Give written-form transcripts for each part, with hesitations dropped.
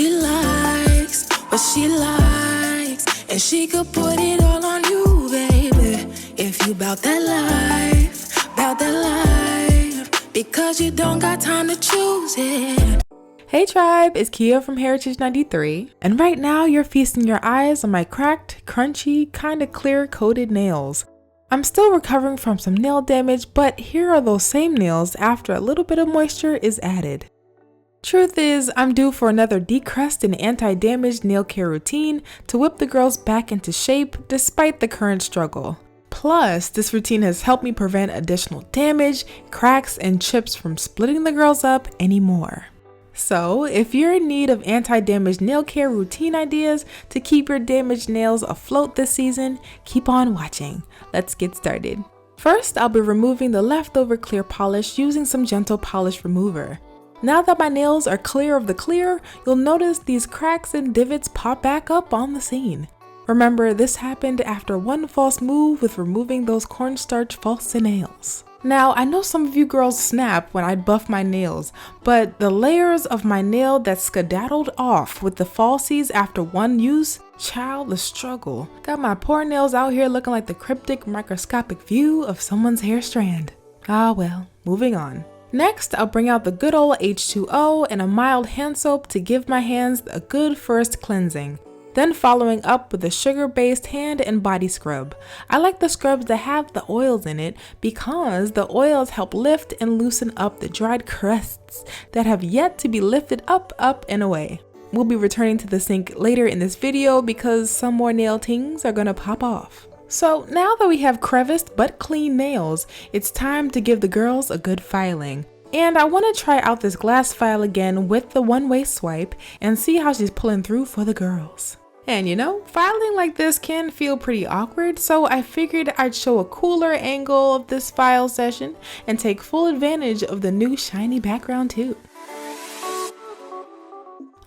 she likes, what she likes, and she could put it all on you, baby. If you bout that life, because you don't got time to choose it. Hey tribe, it's Kia from Heritage 93, and right now you're feasting your eyes on my cracked, crunchy, kinda clear coated nails. I'm still recovering from some nail damage, but here are those same nails after a little bit of moisture is added. Truth is, I'm due for another decrust and anti-damage nail care routine to whip the girls back into shape despite the current struggle. Plus, this routine has helped me prevent additional damage, cracks, and chips from splitting the girls up anymore. So, if you're in need of anti-damage nail care routine ideas to keep your damaged nails afloat this season, keep on watching. Let's get started. First, I'll be removing the leftover clear polish using some gentle polish remover. Now that my nails are clear of the clear, you'll notice these cracks and divots pop back up on the scene. Remember, this happened after one false move with removing those cornstarch false nails. Now, I know some of you girls snap when I buff my nails, but the layers of my nail that skedaddled off with the falsies after one use, child, the struggle. Got my poor nails out here looking like the cryptic microscopic view of someone's hair strand. Ah well, moving on. Next, I'll bring out the good old H2O and a mild hand soap to give my hands a good first cleansing. Then following up with a sugar-based hand and body scrub. I like the scrubs that have the oils in it because the oils help lift and loosen up the dried crusts that have yet to be lifted up, and away. We'll be returning to the sink later in this video because some more nail tings are gonna pop off. So now that we have creviced but clean nails, it's time to give the girls a good filing. And I want to try out this glass file again with the one-way swipe and see how she's pulling through for the girls. And you know, filing like this can feel pretty awkward, so I figured I'd show a cooler angle of this file session and take full advantage of the new shiny background too.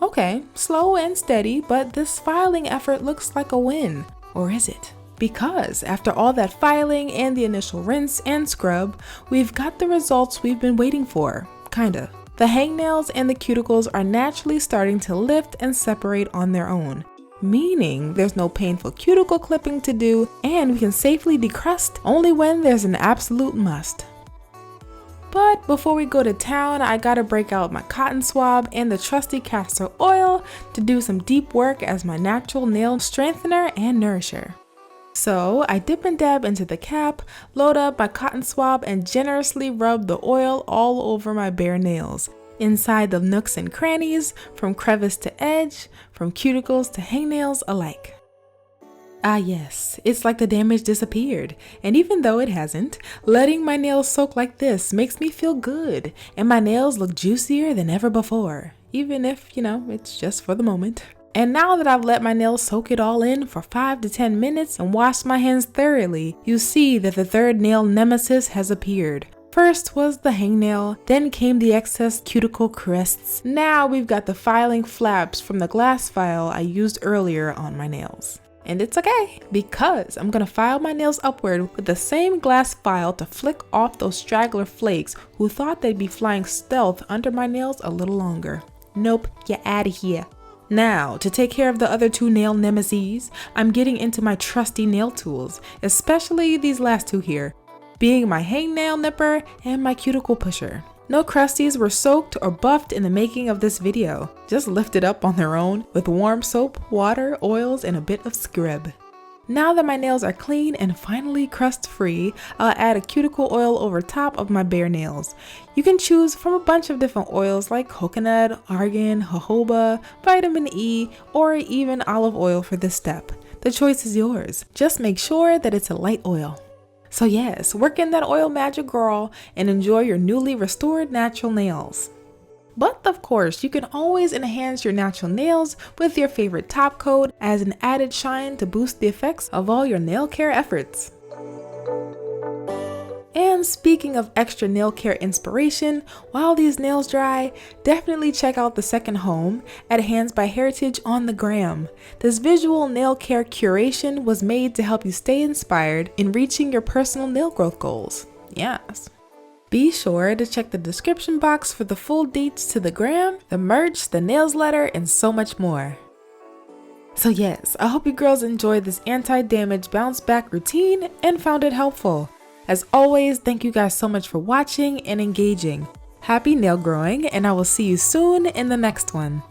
Okay, slow and steady, but this filing effort looks like a win. Or is it? Because after all that filing and the initial rinse and scrub, we've got the results we've been waiting for, kinda. The hangnails and the cuticles are naturally starting to lift and separate on their own, meaning there's no painful cuticle clipping to do and we can safely decrust only when there's an absolute must. But before we go to town, I gotta break out my cotton swab and the trusty castor oil to do some deep work as my natural nail strengthener and nourisher. So I dip and dab into the cap, load up my cotton swab, and generously rub the oil all over my bare nails, inside the nooks and crannies, from crevice to edge, from cuticles to hangnails alike. Ah yes, it's like the damage disappeared, and even though it hasn't, letting my nails soak like this makes me feel good, and my nails look juicier than ever before, even if, you know, it's just for the moment. And now that I've let my nails soak it all in for 5 to 10 minutes and washed my hands thoroughly, you see that the third nail nemesis has appeared. First was the hangnail, then came the excess cuticle crests. Now we've got the filing flaps from the glass file I used earlier on my nails. And it's okay, because I'm gonna file my nails upward with the same glass file to flick off those straggler flakes who thought they'd be flying stealth under my nails a little longer. Nope, you're outta here. Now, to take care of the other two nail nemesis, I'm getting into my trusty nail tools, especially these last two here, being my hangnail nipper and my cuticle pusher. No crusties were soaked or buffed in the making of this video, just lifted up on their own with warm soap, water, oils, and a bit of scrub. Now that my nails are clean and finally crust free, I'll add a cuticle oil over top of my bare nails. You can choose from a bunch of different oils like coconut, argan, jojoba, vitamin E, or even olive oil for this step. The choice is yours. Just make sure that it's a light oil. So yes, work in that oil magic, girl, and enjoy your newly restored natural nails. But of course, you can always enhance your natural nails with your favorite top coat as an added shine to boost the effects of all your nail care efforts. And speaking of extra nail care inspiration, while these nails dry, definitely check out the second home at Hands by Heritage on the gram. This visual nail care curation was made to help you stay inspired in reaching your personal nail growth goals. Yes. Be sure to check the description box for the full dates to the gram, the merch, the nails letter, and so much more. So yes, I hope you girls enjoyed this anti-damage bounce back routine and found it helpful. As always, thank you guys so much for watching and engaging. Happy nail growing, and I will see you soon in the next one.